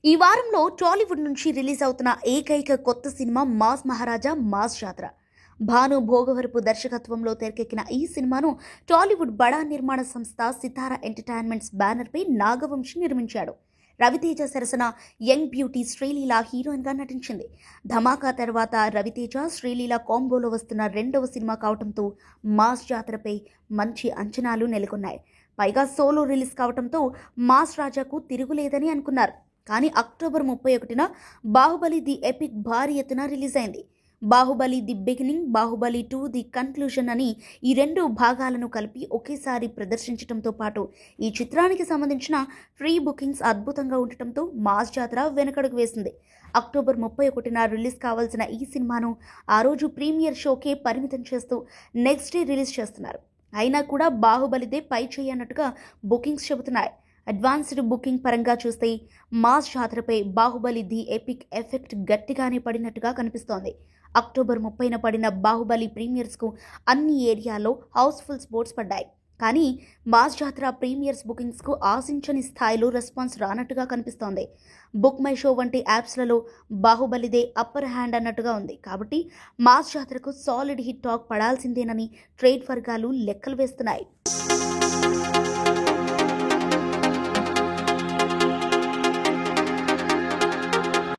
ఈ వారంలో టాలీవుడ్ నుంచి రిలీజ్ అవుతున్న ఏకైక కొత్త సినిమా మాస్ మహారాజా మాస్ జాతర. భాను భోగవరపు దర్శకత్వంలో తెరకెక్కిన ఈ సినిమాను టాలీవుడ్ బడా నిర్మాణ సంస్థ సితారా ఎంటర్టైన్మెంట్స్ బ్యానర్పై నాగవంశి నిర్మించాడు. రవితేజ సరసన యంగ్ బ్యూటీ శ్రీలీల హీరోయిన్గా నటించింది. ధమాకా తర్వాత రవితేజ శ్రీలీల కాంబోలో వస్తున్న రెండవ సినిమా కావడంతో మాస్ జాతరపై మంచి అంచనాలు నెలకొన్నాయి. పైగా సోలో రిలీజ్ కావడంతో మాస్ రాజాకు తిరుగులేదని అనుకున్నారు. కానీ అక్టోబర్ 31న బాహుబలి ది ఎపిక్ భారీ ఎత్తున రిలీజ్ అయింది. Baahubali the beginning, Baahubali 2 the conclusion అని ఈ రెండు భాగాలను కలిపి ఒకేసారి ప్రదర్శించడంతో పాటు ఈ చిత్రానికి సంబంధించిన ఫ్రీ బుకింగ్స్ అద్భుతంగా ఉండటంతో మాస్ జాతర వెనకడుగు వేసింది. అక్టోబర్ 31న రిలీజ్ కావాల్సిన ఈ సినిమాను ఆ రోజు ప్రీమియర్ షోకే పరిమితం చేస్తూ నెక్స్ట్ డే రిలీజ్ చేస్తున్నారు. అయినా కూడా బాహుబలిదే పై చేయి అన్నట్టుగా బుకింగ్స్ చెబుతున్నాయి. అడ్వాన్స్డ్ బుకింగ్ పరంగా చూస్తే మాస్ జాతరపై బాహుబలి ది ఎపిక్ ఎఫెక్ట్ గట్టిగానే పడినట్టుగా కనిపిస్తోంది. అక్టోబర్ 30న పడిన బాహుబలి ప్రీమియర్స్కు అన్ని ఏరియాల్లో హౌస్ఫుల్ స్పోర్ట్స్ పడ్డాయి. కానీ మాస్ జాతర ప్రీమియర్స్ బుకింగ్స్కు ఆశించని స్థాయిలో రెస్పాన్స్ రానట్టుగా కనిపిస్తోంది. బుక్ మై షో వంటి యాప్స్లలో బాహుబలిదే అప్పర్ హ్యాండ్ అన్నట్టుగా ఉంది. కాబట్టి మాస్ జాతరకు సాలిడ్ హిట్ టాక్ పడాల్సిందేనని ట్రేడ్ వర్గాలు లెక్కలు వేస్తున్నాయి.